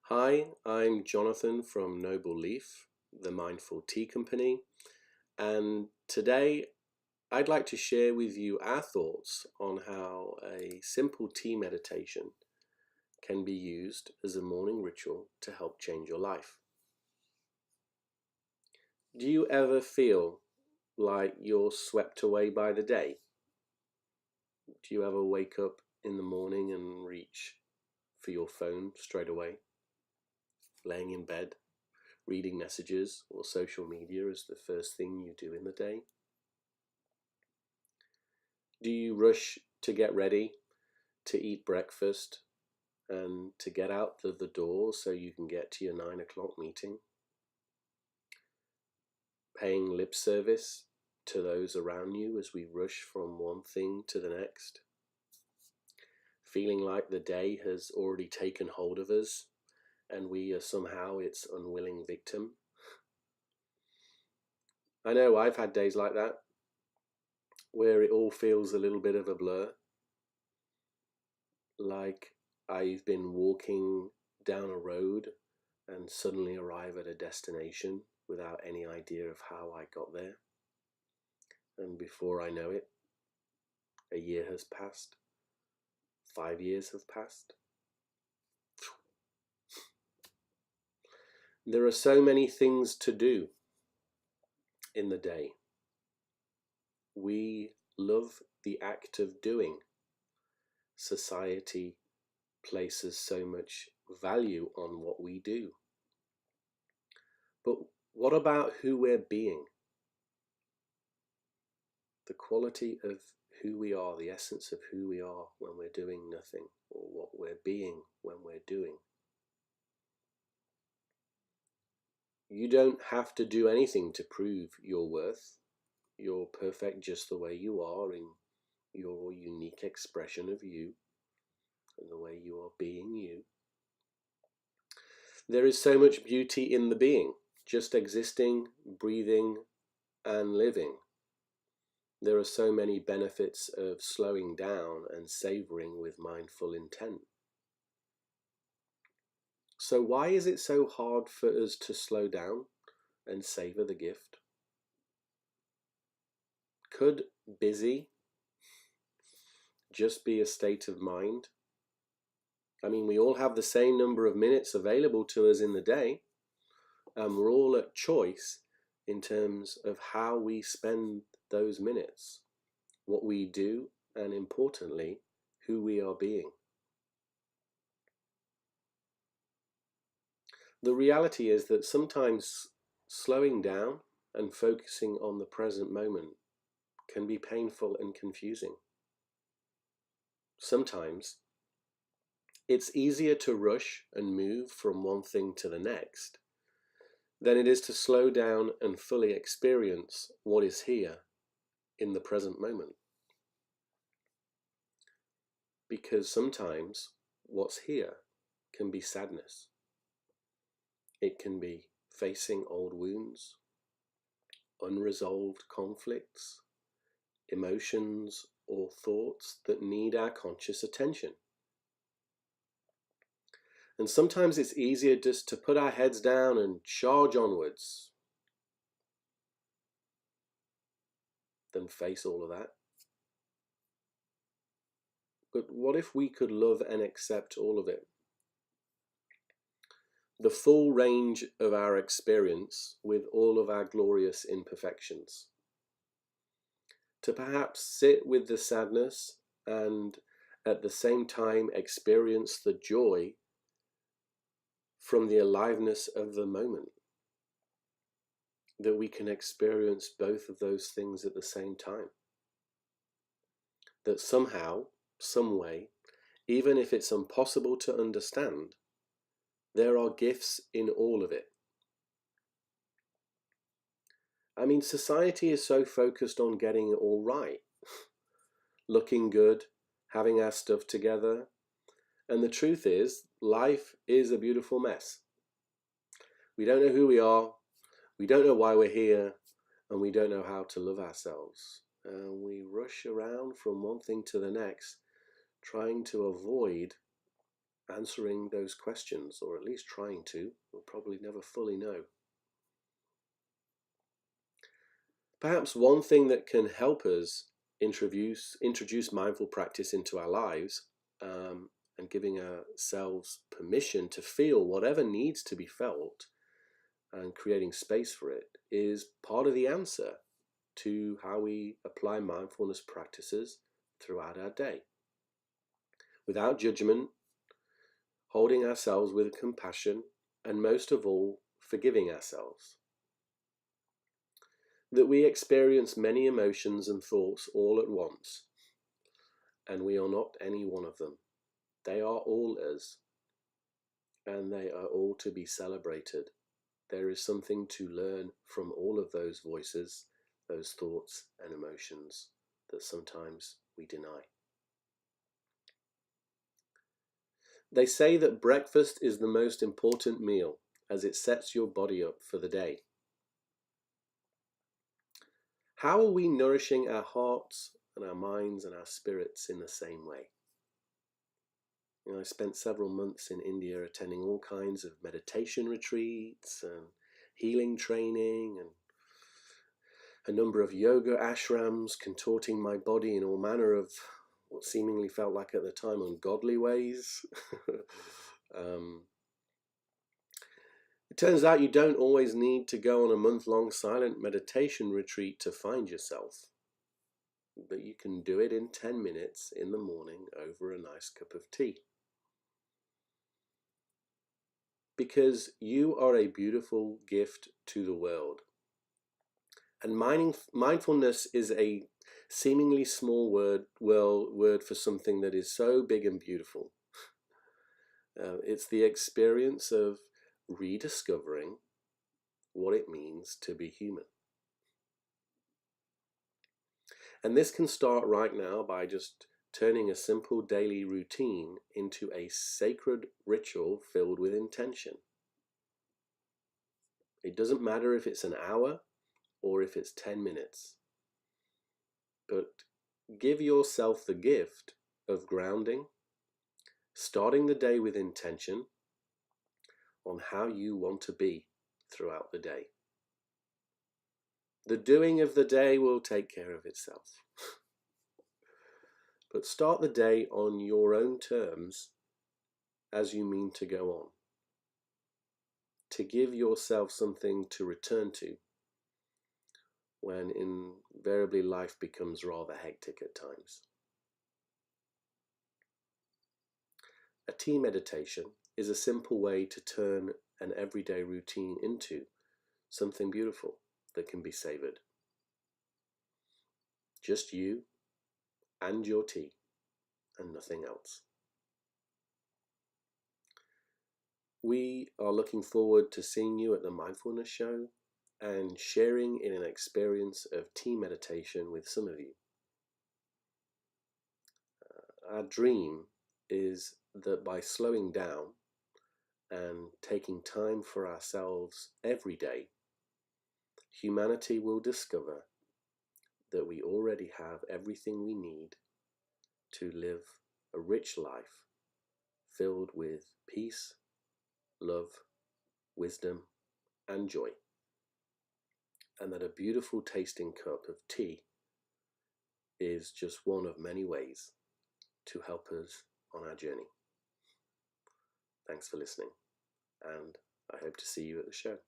Hi, I'm Jonathan from Noble Leaf, the Mindful Tea Company, and today I'd like to share with you our thoughts on how a simple tea meditation can be used as a morning ritual to help change your life. Do you ever feel like you're swept away by the day? Do you ever wake up in the morning and reach for your phone straight away, laying in bed? Reading messages or social media is the first thing you do in the day? Do you rush to get ready, to eat breakfast, and to get out of the door so you can get to your 9 o'clock meeting? Paying lip service to those around you as we rush from one thing to the next? Feeling like the day has already taken hold of us and we are somehow its unwilling victim? I know I've had days like that, where it all feels a little bit of a blur, like I've been walking down a road and suddenly arrive at a destination without any idea of how I got there. And before I know it, a year has passed, 5 years have passed. There are so many things to do in the day. We love the act of doing. Society places so much value on what we do. But what about who we're being? The quality of who we are, the essence of who we are when we're doing nothing, or what we're being when we're doing. You don't have to do anything to prove your worth. You're perfect just the way you are, in your unique expression of you and the way you are being you. There is so much beauty in the being, just existing, breathing, and living. There are so many benefits of slowing down and savoring with mindful intent. So why is it so hard for us to slow down and savor the gift? Could busy just be a state of mind? I mean, we all have the same number of minutes available to us in the day, and we're all at choice in terms of how we spend those minutes, what we do, and importantly, who we are being. The reality is that sometimes slowing down and focusing on the present moment can be painful and confusing. Sometimes it's easier to rush and move from one thing to the next than it is to slow down and fully experience what is here in the present moment. Because sometimes what's here can be sadness. It can be facing old wounds, unresolved conflicts, emotions or thoughts that need our conscious attention. And sometimes it's easier just to put our heads down and charge onwards than face all of that. But what if we could love and accept all of it? The full range of our experience with all of our glorious imperfections. To perhaps sit with the sadness and at the same time experience the joy from the aliveness of the moment. That we can experience both of those things at the same time. That somehow, some way, even if it's impossible to understand, there are gifts in all of it. I mean, society is so focused on getting it all right, looking good, having our stuff together, and the truth is, life is a beautiful mess. We don't know who we are, we don't know why we're here, and we don't know how to love ourselves. We rush around from one thing to the next, trying to avoid answering those questions, or at least trying to. We'll probably never fully know. Perhaps one thing that can help us introduce mindful practice into our lives, and giving ourselves permission to feel whatever needs to be felt and creating space for it, is part of the answer to how we apply mindfulness practices throughout our day. Without judgment, holding ourselves with compassion, and most of all, forgiving ourselves. That we experience many emotions and thoughts all at once, and we are not any one of them. They are all us, and they are all to be celebrated. There is something to learn from all of those voices, those thoughts and emotions that sometimes we deny. They say that breakfast is the most important meal, as it sets your body up for the day. How are we nourishing our hearts and our minds and our spirits in the same way? I spent several months in India attending all kinds of meditation retreats and healing training, and a number of yoga ashrams, contorting my body in all manner of what seemingly felt like at the time ungodly ways. It turns out you don't always need to go on a month-long silent meditation retreat to find yourself, but you can do it in 10 minutes in the morning over a nice cup of tea. Because you are a beautiful gift to the world. And mindfulness is a seemingly small word for something that is so big and beautiful. It's the experience of rediscovering what it means to be human. And this can start right now by just turning a simple daily routine into a sacred ritual filled with intention. It doesn't matter if it's an hour or if it's 10 minutes, but give yourself the gift of grounding, starting the day with intention on how you want to be throughout the day. The doing of the day will take care of itself. But start the day on your own terms as you mean to go on. To give yourself something to return to when invariably life becomes rather hectic at times. A tea meditation is a simple way to turn an everyday routine into something beautiful that can be savoured. Just you and your tea, and nothing else. We are looking forward to seeing you at the Mindfulness Show and sharing in an experience of tea meditation with some of you. Our dream is that by slowing down and taking time for ourselves every day, humanity will discover that we already have everything we need to live a rich life filled with peace, love, wisdom, and joy. And that a beautiful tasting cup of tea is just one of many ways to help us on our journey. Thanks for listening, and I hope to see you at the show.